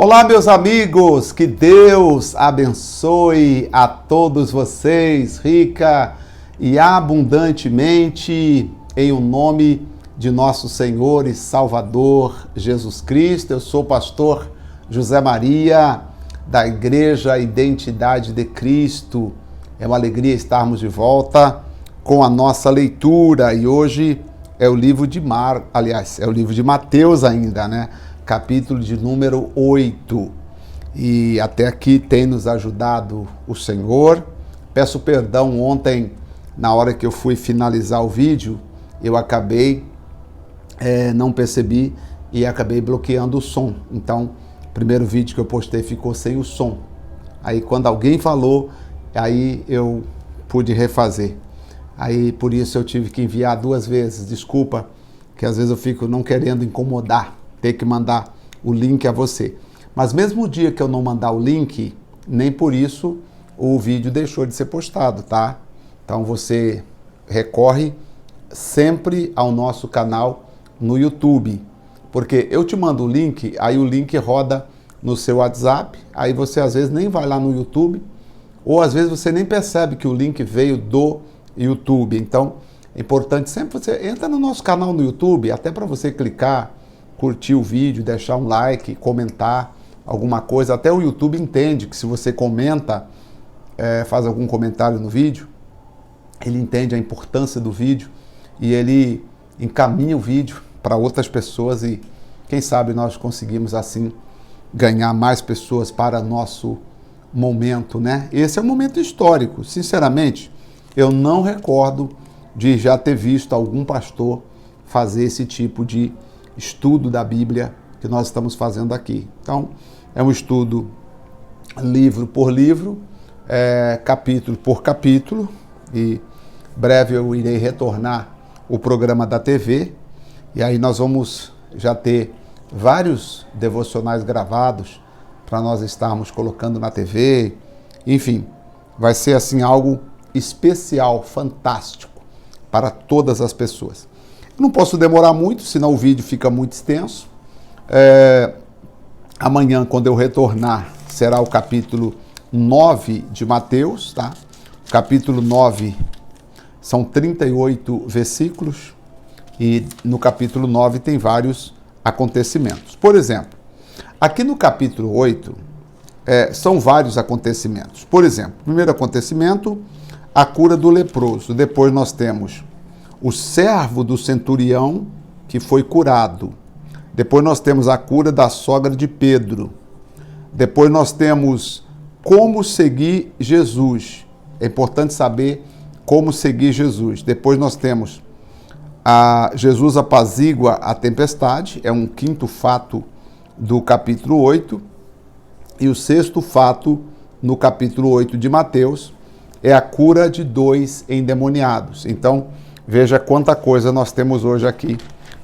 Olá, meus amigos, que Deus abençoe a todos vocês, rica e abundantemente, em o nome de nosso Senhor e Salvador Jesus Cristo. Eu sou o pastor José Maria, da Igreja Identidade de Cristo. É uma alegria estarmos de volta com a nossa leitura, e hoje é o livro de é o livro de Mateus ainda, né? Capítulo de número 8. E até aqui tem nos ajudado o Senhor. Peço perdão, ontem, na hora que eu fui finalizar o vídeo, eu acabei, não percebi e acabei bloqueando o som. Então, o primeiro vídeo que eu postei ficou sem o som. Aí quando alguém falou, aí eu pude refazer. Aí por isso eu tive que enviar 2 vezes. Desculpa, que às vezes eu fico não querendo incomodar, ter que mandar o link a você. Mas mesmo o dia que eu não mandar o link, nem por isso o vídeo deixou de ser postado, tá? Então você recorre sempre ao nosso canal no YouTube, porque eu te mando o link, aí o link roda no seu WhatsApp, aí você às vezes nem vai lá no YouTube, ou às vezes você nem percebe que o link veio do YouTube. Então é importante sempre você entra no nosso canal no YouTube, até para você clicar, curtir o vídeo, deixar um like, comentar alguma coisa. Até o YouTube entende que se você comenta, faz algum comentário no vídeo, ele entende a importância do vídeo e ele encaminha o vídeo para outras pessoas, e quem sabe nós conseguimos assim ganhar mais pessoas para nosso momento, né? Esse é um momento histórico. Sinceramente, eu não recordo de já ter visto algum pastor fazer esse tipo de estudo da Bíblia que nós estamos fazendo aqui. Então, é um estudo livro por livro, capítulo por capítulo, e breve eu irei retornar o programa da TV, e aí nós vamos já ter vários devocionais gravados para nós estarmos colocando na TV. Enfim, vai ser assim algo especial, fantástico para todas as pessoas. Não posso demorar muito, senão o vídeo fica muito extenso. Amanhã, quando eu retornar, será o capítulo 9 de Mateus, tá? Capítulo 9 são 38 versículos, e no capítulo 9 tem vários acontecimentos. Por exemplo, aqui no capítulo 8 são vários acontecimentos. Por exemplo, primeiro acontecimento, a cura do leproso. Depois nós temos o servo do centurião que foi curado. Depois nós temos a cura da sogra de Pedro. Depois nós temos como seguir Jesus. É importante saber como seguir Jesus. Depois nós temos Jesus apazigua a tempestade, é um quinto fato do capítulo 8. E o sexto fato no capítulo 8 de Mateus é a cura de 2 endemoniados. Então, veja quanta coisa nós temos hoje aqui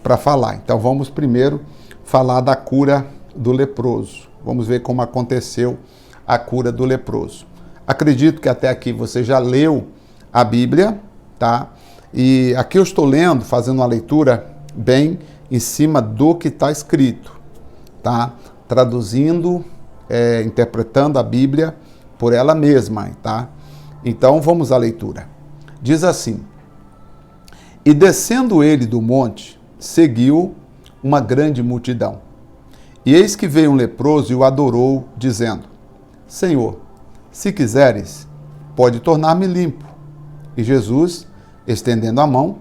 para falar. Então vamos primeiro falar da cura do leproso. Vamos ver como aconteceu a cura do leproso. Acredito que até aqui você já leu a Bíblia, tá? E aqui eu estou lendo, fazendo uma leitura bem em cima do que está escrito, tá? Traduzindo, interpretando a Bíblia por ela mesma, tá? Então vamos à leitura. Diz assim: E descendo ele do monte, seguiu uma grande multidão. E eis que veio um leproso e o adorou, dizendo: Senhor, se quiseres, pode tornar-me limpo. E Jesus, estendendo a mão,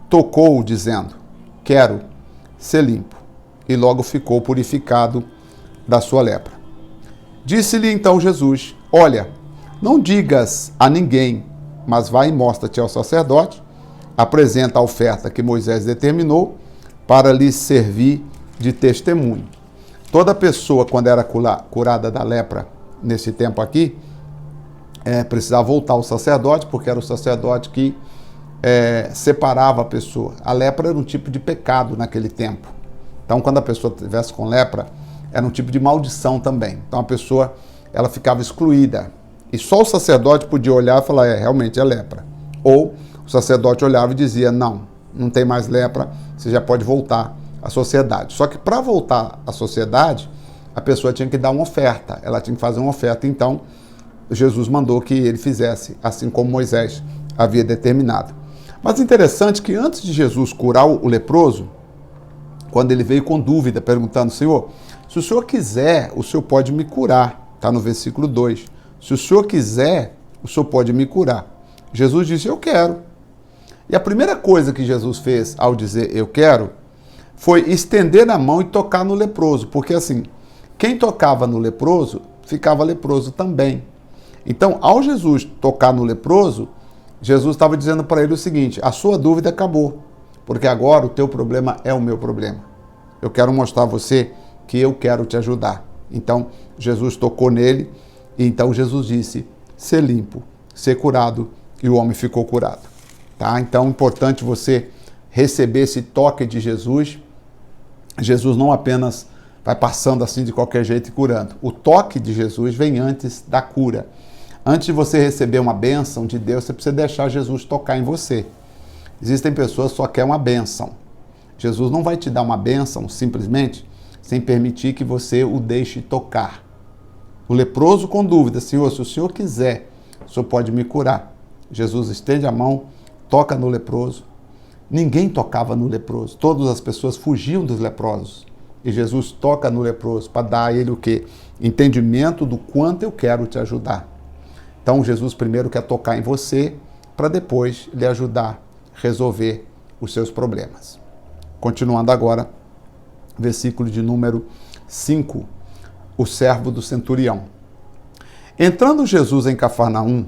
tocou-o, dizendo: Quero ser limpo. E logo ficou purificado da sua lepra. Disse-lhe então Jesus: Olha, não digas a ninguém, mas vai e mostra-te ao sacerdote, apresenta a oferta que Moisés determinou para lhe servir de testemunho. Toda pessoa, quando era curada da lepra, nesse tempo aqui, precisava voltar ao sacerdote, porque era o sacerdote que separava a pessoa. A lepra era um tipo de pecado naquele tempo. Então, quando a pessoa estivesse com lepra, era um tipo de maldição também. Então, a pessoa ela ficava excluída. E só o sacerdote podia olhar e falar: realmente é lepra. Ou o sacerdote olhava e dizia: não tem mais lepra, você já pode voltar à sociedade. Só que para voltar à sociedade, a pessoa tinha que dar uma oferta, ela tinha que fazer uma oferta. Então, Jesus mandou que ele fizesse, assim como Moisés havia determinado. Mas interessante que antes de Jesus curar o leproso, quando ele veio com dúvida, perguntando: Senhor, se o Senhor quiser, o Senhor pode me curar. Está no versículo 2. Se o Senhor quiser, o Senhor pode me curar. Jesus disse: eu quero. E a primeira coisa que Jesus fez ao dizer eu quero, foi estender a mão e tocar no leproso. Porque assim, quem tocava no leproso, ficava leproso também. Então, ao Jesus tocar no leproso, Jesus estava dizendo para ele o seguinte: a sua dúvida acabou, porque agora o teu problema é o meu problema. Eu quero mostrar a você que eu quero te ajudar. Então, Jesus tocou nele, e então Jesus disse: ser limpo, ser curado, e o homem ficou curado. Tá? Então, é importante você receber esse toque de Jesus. Jesus não apenas vai passando assim de qualquer jeito e curando. O toque de Jesus vem antes da cura. Antes de você receber uma bênção de Deus, você precisa deixar Jesus tocar em você. Existem pessoas que só querem uma bênção. Jesus não vai te dar uma bênção simplesmente sem permitir que você o deixe tocar. O leproso com dúvida: Senhor, se o Senhor quiser, o Senhor pode me curar. Jesus estende a mão, toca no leproso. Ninguém tocava no leproso. Todas as pessoas fugiam dos leprosos. E Jesus toca no leproso para dar a ele o quê? Entendimento do quanto eu quero te ajudar. Então, Jesus primeiro quer tocar em você para depois lhe ajudar a resolver os seus problemas. Continuando agora, versículo de número 5, o servo do centurião. Entrando Jesus em Cafarnaum,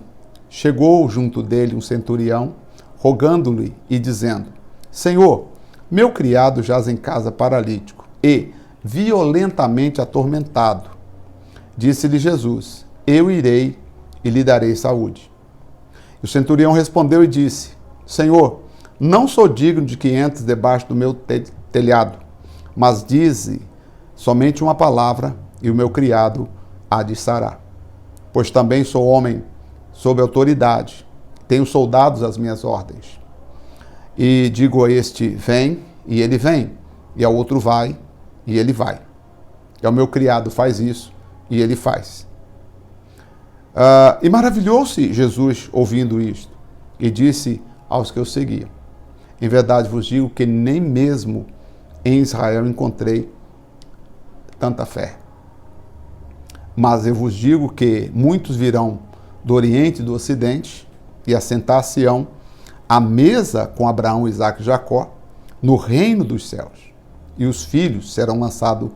chegou junto dele um centurião, rogando-lhe e dizendo: Senhor, meu criado jaz em casa paralítico e violentamente atormentado. Disse-lhe Jesus: eu irei e lhe darei saúde. E o centurião respondeu e disse: Senhor, não sou digno de que entres debaixo do meu telhado, mas dize somente uma palavra e o meu criado há de sarar. Pois também sou homem sob autoridade, tenho soldados às minhas ordens. E digo a este: vem, e ele vem, e ao outro: vai, e ele vai. E ao meu criado: faz isso, e ele faz. E maravilhou-se Jesus ouvindo isto, e disse aos que o seguiam: em verdade vos digo que nem mesmo em Israel encontrei tanta fé. Mas eu vos digo que muitos virão do Oriente e do Ocidente e assentar-se-ão à mesa com Abraão, Isaque e Jacó no reino dos céus. E os filhos serão lançados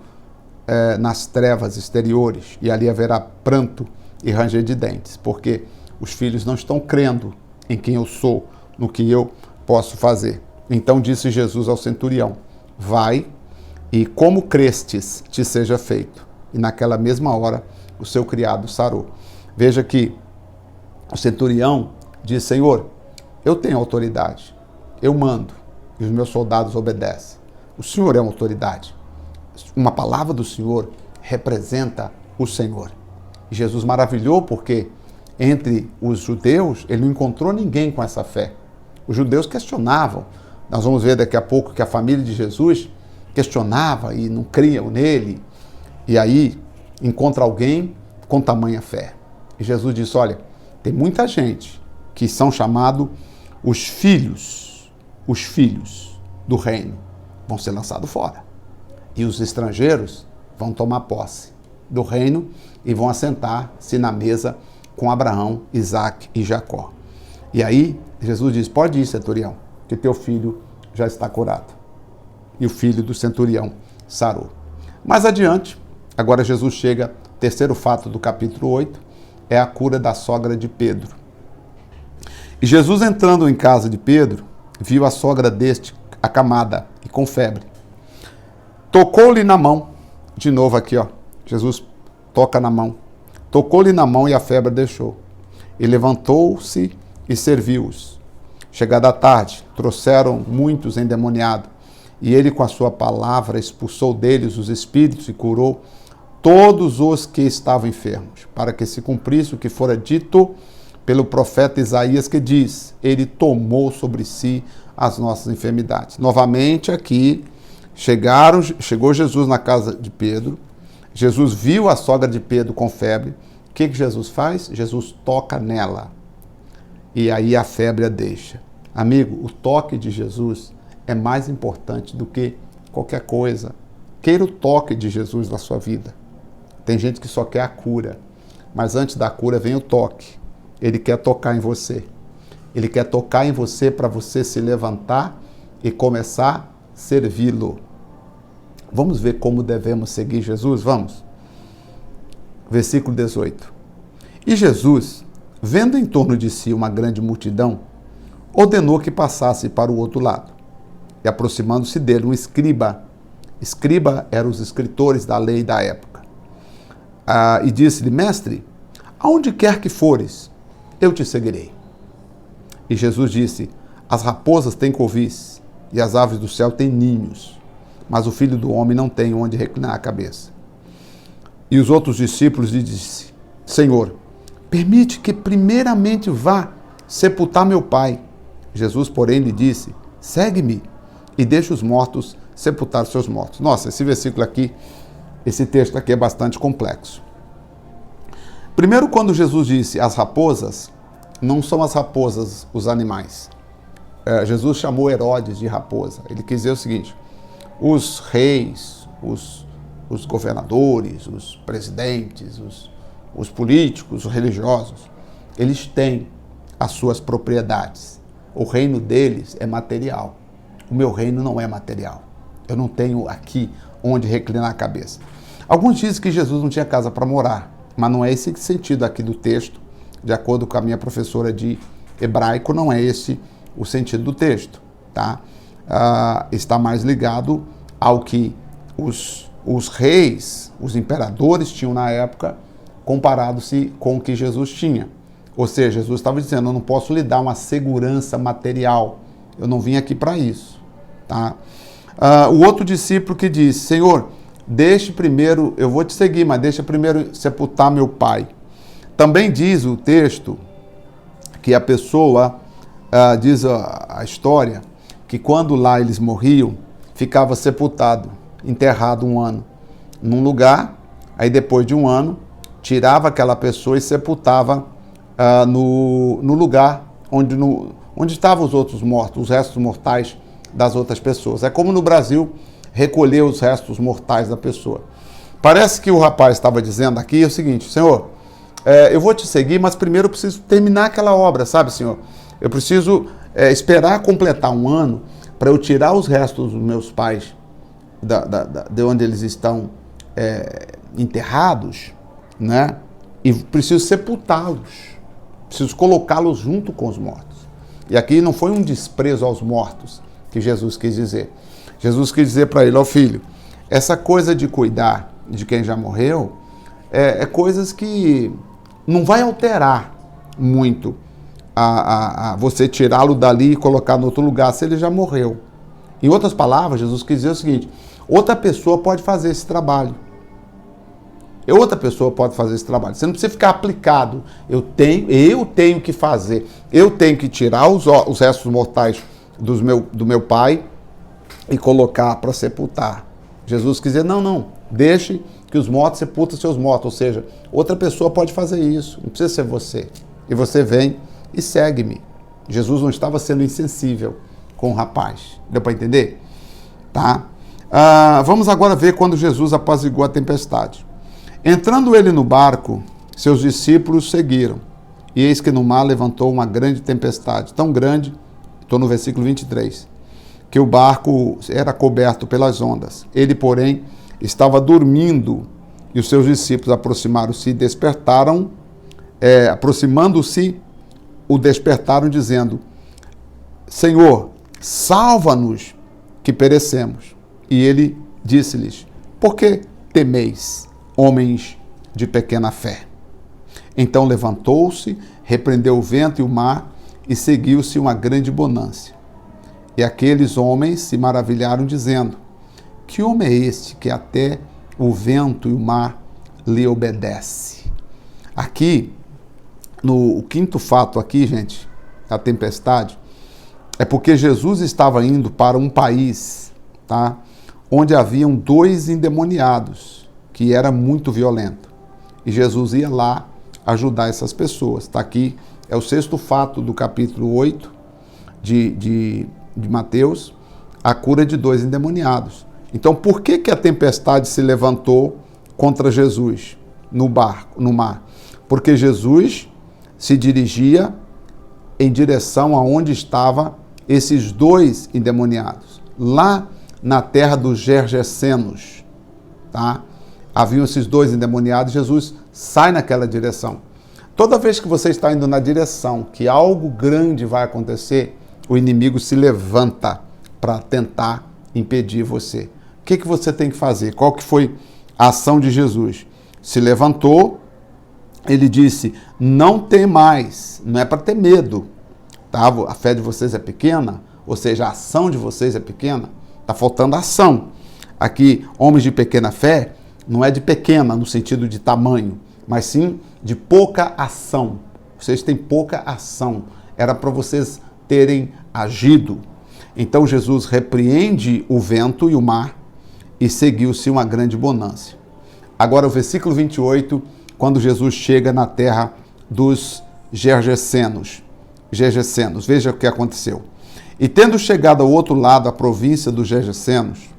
nas trevas exteriores, e ali haverá pranto e ranger de dentes, porque os filhos não estão crendo em quem eu sou, no que eu posso fazer. Então disse Jesus ao centurião: vai, e como crestes, te seja feito. E naquela mesma hora o seu criado sarou. Veja que o centurião diz: Senhor, eu tenho autoridade, eu mando, e os meus soldados obedecem. O Senhor é uma autoridade. Uma palavra do Senhor representa o Senhor. E Jesus maravilhou porque entre os judeus ele não encontrou ninguém com essa fé. Os judeus questionavam. Nós vamos ver daqui a pouco que a família de Jesus questionava e não criam nele. E aí encontra alguém com tamanha fé. E Jesus disse: olha, tem muita gente que são chamados os filhos do reino, vão ser lançados fora. E os estrangeiros vão tomar posse do reino e vão assentar-se na mesa com Abraão, Isaque e Jacó. E aí Jesus diz: pode ir, centurião, que teu filho já está curado. E o filho do centurião sarou. Mais adiante, agora Jesus chega, terceiro fato do capítulo 8, é a cura da sogra de Pedro. E Jesus, entrando em casa de Pedro, viu a sogra deste acamada e com febre. Tocou-lhe na mão, de novo aqui, Jesus toca na mão. Tocou-lhe na mão e a febre deixou. E levantou-se e serviu-os. Chegada a tarde, trouxeram muitos endemoniados, e ele com a sua palavra expulsou deles os espíritos e curou todos os que estavam enfermos, para que se cumprisse o que fora dito pelo profeta Isaías, que diz: ele tomou sobre si as nossas enfermidades. Novamente aqui, chegou Jesus na casa de Pedro. Jesus viu a sogra de Pedro com febre. O que Jesus faz? Jesus toca nela. E aí a febre a deixa. Amigo, o toque de Jesus é mais importante do que qualquer coisa. Queira o toque de Jesus na sua vida. Tem gente que só quer a cura. Mas antes da cura vem o toque. Ele quer tocar em você. Ele quer tocar em você para você se levantar e começar a servi-lo. Vamos ver como devemos seguir Jesus? Vamos. Versículo 18. E Jesus, vendo em torno de si uma grande multidão, ordenou que passasse para o outro lado. E aproximando-se dele, um escriba. Escriba eram os escritores da lei da época. E disse-lhe: Mestre, aonde quer que fores, eu te seguirei. E Jesus disse: As raposas têm covis, e as aves do céu têm ninhos, mas o Filho do Homem não tem onde reclinar a cabeça. E os outros discípulos lhe disseram: Senhor, permite que primeiramente vá sepultar meu pai. Jesus, porém, lhe disse: Segue-me e deixa os mortos sepultar os seus mortos. Nossa, esse versículo aqui, esse texto aqui é bastante complexo. Primeiro, quando Jesus disse as raposas, não são as raposas os animais. Jesus chamou Herodes de raposa. Ele quis dizer o seguinte: os reis, os governadores, os presidentes, os políticos, os religiosos, eles têm as suas propriedades. O reino deles é material. O meu reino não é material. Eu não tenho aqui onde reclinar a cabeça. Alguns dizem que Jesus não tinha casa para morar, mas não é esse sentido aqui do texto. De acordo com a minha professora de hebraico, não é esse o sentido do texto, tá? Está mais ligado ao que os reis, os imperadores tinham na época, comparado-se com o que Jesus tinha. Ou seja, Jesus estava dizendo: eu não posso lhe dar uma segurança material, eu não vim aqui para isso, tá? O outro discípulo que disse: Senhor, deixe primeiro, eu vou te seguir, mas deixa primeiro sepultar meu pai. Também diz o texto que a pessoa, diz a história, que quando lá eles morriam, ficava sepultado, enterrado um ano num lugar, aí depois de um ano, tirava aquela pessoa e sepultava no lugar onde estavam os outros mortos, os restos mortais das outras pessoas. É como no Brasil recolher os restos mortais da pessoa. Parece que o rapaz estava dizendo aqui o seguinte: Senhor, eu vou te seguir, mas primeiro eu preciso terminar aquela obra, sabe, Senhor? Eu preciso esperar completar um ano para eu tirar os restos dos meus pais de onde eles estão enterrados, né? E preciso sepultá-los, preciso colocá-los junto com os mortos. E aqui não foi um desprezo aos mortos que Jesus quis dizer. Jesus quis dizer para ele: ó filho, essa coisa de cuidar de quem já morreu é coisas que não vai alterar muito você tirá-lo dali e colocar no outro lugar se ele já morreu. Em outras palavras, Jesus quis dizer o seguinte: outra pessoa pode fazer esse trabalho. Outra pessoa pode fazer esse trabalho. Você não precisa ficar aplicado. Eu tenho que fazer. Eu tenho que tirar os restos mortais do meu pai e colocar para sepultar. Jesus quis dizer: não, deixe que os mortos sepultem seus mortos. Ou seja, outra pessoa pode fazer isso. Não precisa ser você. E você vem e segue-me. Jesus não estava sendo insensível com o rapaz. Deu para entender? Tá? Vamos agora ver quando Jesus apaziguou a tempestade. Entrando ele no barco, seus discípulos seguiram. E eis que no mar levantou uma grande tempestade, tão grande, estou no versículo 23, que o barco era coberto pelas ondas. Ele, porém, estava dormindo, e os seus discípulos aproximaram-se e despertaram, aproximando-se, o despertaram, dizendo: Senhor, salva-nos, que perecemos. E ele disse-lhes: por que temeis, homens de pequena fé? Então levantou-se, repreendeu o vento e o mar, e seguiu-se uma grande bonança. E aqueles homens se maravilharam, dizendo: que homem é este que até o vento e o mar lhe obedece? Aqui, o quinto fato aqui, gente, a tempestade, é porque Jesus estava indo para um país, tá, onde haviam 2 endemoniados, que era muito violento. E Jesus ia lá ajudar essas pessoas. Está aqui, é o 6º fato do capítulo 8 de Mateus, a cura de 2 endemoniados. Então, por que a tempestade se levantou contra Jesus no mar? Porque Jesus se dirigia em direção aonde estavam esses 2 endemoniados, lá na terra dos Gergesenos, tá? Haviam esses 2 endemoniados, Jesus sai naquela direção. Toda vez que você está indo na direção que algo grande vai acontecer, o inimigo se levanta para tentar impedir você. O que você tem que fazer? Qual que foi a ação de Jesus? Se levantou, ele disse, não tem mais, não é para ter medo, tá? A fé de vocês é pequena, ou seja, a ação de vocês é pequena, está faltando ação. Aqui, homens de pequena fé, não é de pequena no sentido de tamanho, mas sim de pouca ação. Vocês têm pouca ação, era para vocês terem agido. Então Jesus repreende o vento e o mar e seguiu-se uma grande bonança. Agora o versículo 28, quando Jesus chega na terra dos Gergesenos. Veja o que aconteceu. E tendo chegado ao outro lado, a província dos Gergesenos,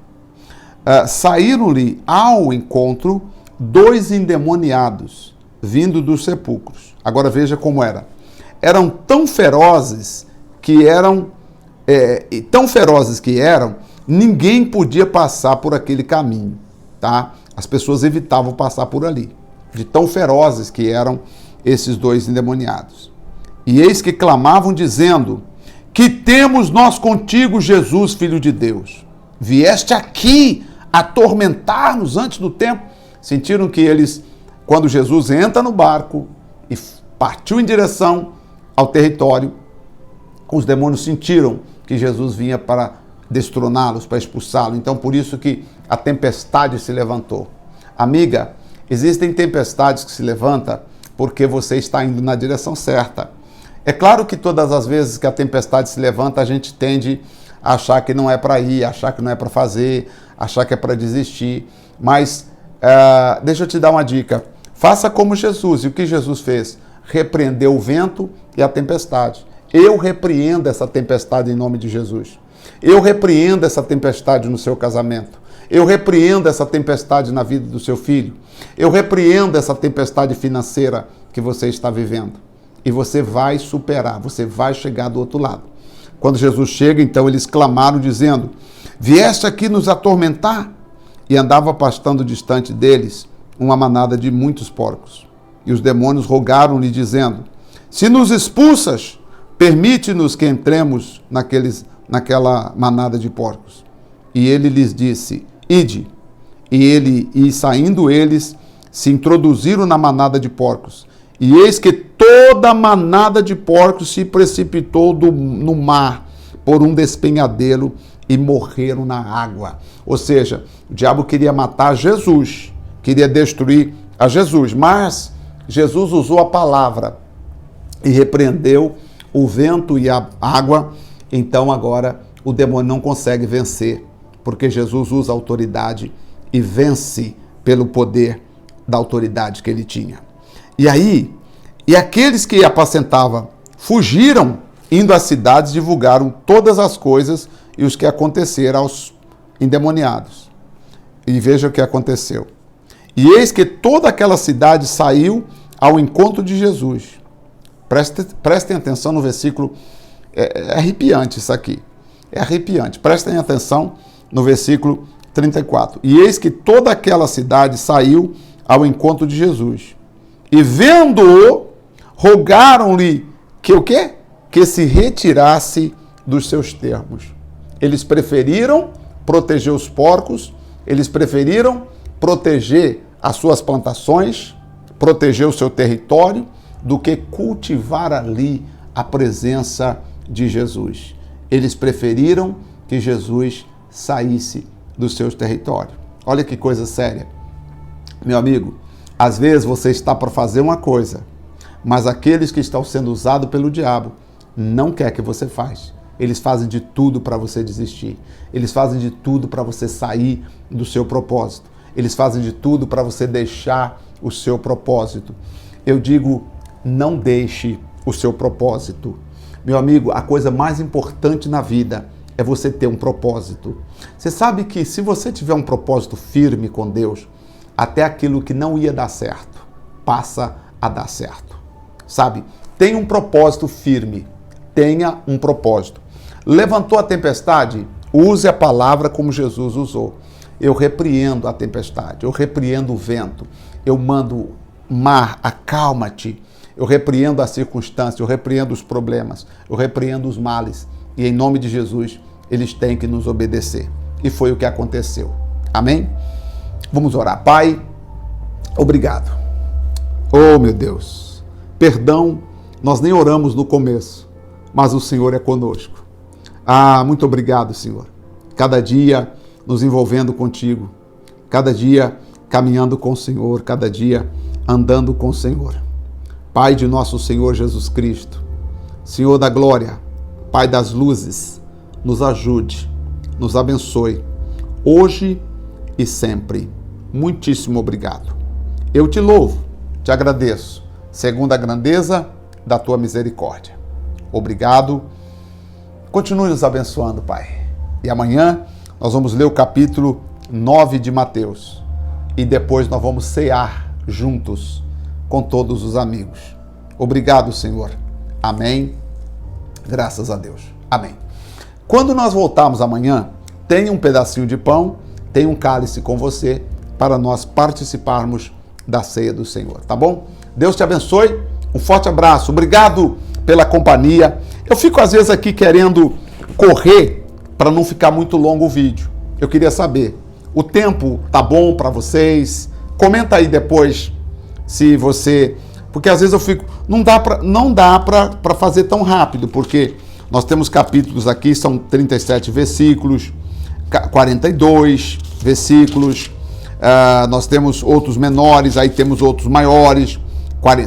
saíram-lhe ao encontro 2 endemoniados, vindo dos sepulcros. Agora veja como era. Eram tão ferozes que ninguém podia passar por aquele caminho, tá? As pessoas evitavam passar por ali, de tão ferozes que eram esses 2 endemoniados. E eis que clamavam dizendo, que temos nós contigo, Jesus, Filho de Deus? Vieste aqui atormentar-nos antes do tempo? Sentiram que eles, quando Jesus entra no barco e partiu em direção ao território, os demônios sentiram que Jesus vinha para destroná-los, para expulsá-los. Então, por isso que a tempestade se levantou. Amiga, existem tempestades que se levantam porque você está indo na direção certa. É claro que todas as vezes que a tempestade se levanta, a gente tende a achar que não é para ir, achar que não é para fazer, achar que é para desistir. Mas, deixa eu te dar uma dica. Faça como Jesus. E o que Jesus fez? Repreendeu o vento e a tempestade. Eu repreendo essa tempestade em nome de Jesus. Eu repreendo essa tempestade no seu casamento. Eu repreendo essa tempestade na vida do seu filho. Eu repreendo essa tempestade financeira que você está vivendo. E você vai superar, você vai chegar do outro lado. Quando Jesus chega, então eles clamaram dizendo, vieste aqui nos atormentar? E andava pastando distante deles uma manada de muitos porcos. E os demônios rogaram-lhe dizendo, se nos expulsas, permite-nos que entremos naquela manada de porcos. E ele lhes disse, ide. E saindo eles, se introduziram na manada de porcos. E eis que toda a manada de porcos se precipitou no mar por um despenhadeiro e morreram na água. Ou seja, o diabo queria matar Jesus, queria destruir a Jesus, mas Jesus usou a palavra e repreendeu o vento e a água. Então agora o demônio não consegue vencer, porque Jesus usa a autoridade e vence pelo poder da autoridade que ele tinha. E aqueles que apacentavam fugiram, indo às cidades, divulgaram todas as coisas e os que aconteceram aos endemoniados. E veja o que aconteceu. E eis que toda aquela cidade saiu ao encontro de Jesus. Prestem atenção no versículo, é arrepiante isso aqui. É arrepiante. Prestem atenção no versículo 34. E eis que toda aquela cidade saiu ao encontro de Jesus. E vendo-o, rogaram-lhe que o quê? Que se retirasse dos seus termos. Eles preferiram proteger os porcos, eles preferiram proteger as suas plantações, proteger o seu território, do que cultivar ali a presença de Jesus. Eles preferiram que Jesus saísse do seu território. Olha que coisa séria. Meu amigo, às vezes você está para fazer uma coisa, mas aqueles que estão sendo usados pelo diabo não quer que você faça. Eles fazem de tudo para você desistir. Eles fazem de tudo para você sair do seu propósito. eles fazem de tudo para você deixar o seu propósito. Eu digo, não deixe o seu propósito. Meu amigo, a coisa mais importante na vida é você ter um propósito. Você sabe que se você tiver um propósito firme com Deus, até aquilo que não ia dar certo, passa a dar certo. Sabe? Tenha um propósito firme. Tenha um propósito. Levantou a tempestade? Use a palavra como Jesus usou. Eu repreendo a tempestade, eu repreendo o vento, eu mando mar, acalma-te. Eu repreendo a circunstância, eu repreendo os problemas, eu repreendo os males. E em nome de Jesus, eles têm que nos obedecer. E foi o que aconteceu. Amém? Vamos orar. Pai, obrigado. Oh, meu Deus. Perdão, nós nem oramos no começo, mas o Senhor é conosco. Ah, muito obrigado, Senhor. Cada dia nos envolvendo contigo, cada dia caminhando com o Senhor, cada dia andando com o Senhor. Pai de nosso Senhor Jesus Cristo, Senhor da glória, Pai das luzes, nos ajude, nos abençoe, hoje e sempre. Muitíssimo obrigado. Eu te louvo, te agradeço, segundo a grandeza da tua misericórdia. Obrigado. Continue nos abençoando, Pai. E amanhã nós vamos ler o capítulo 9 de Mateus. E depois nós vamos cear juntos com todos os amigos. Obrigado, Senhor. Amém. Graças a Deus. Amém. Quando nós voltarmos amanhã, tenha um pedacinho de pão, tenha um cálice com você para nós participarmos da ceia do Senhor, tá bom? Deus te abençoe. Um forte abraço. Obrigado pela companhia. Eu fico às vezes aqui querendo correr para não ficar muito longo o vídeo. Eu queria saber, o tempo tá bom para vocês? Comenta aí depois se você... Porque às vezes eu fico... Não dá para fazer tão rápido, porque nós temos capítulos aqui, são 37 versículos, 42 versículos, nós temos outros menores, aí temos outros maiores,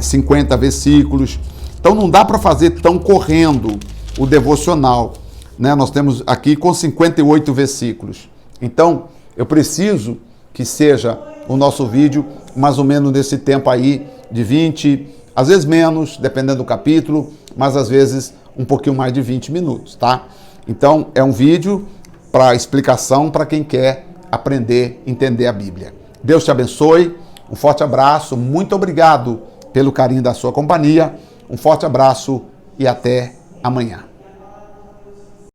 50 versículos. Então não dá para fazer tão correndo o devocional, né? Nós temos aqui com 58 versículos. Então eu preciso que seja o nosso vídeo mais ou menos nesse tempo aí de 20, às vezes menos, dependendo do capítulo, mas às vezes um pouquinho mais de 20 minutos, tá? Então é um vídeo para explicação para quem quer aprender, entender a Bíblia. Deus te abençoe, um forte abraço, muito obrigado pelo carinho da sua companhia, um forte abraço e até amanhã.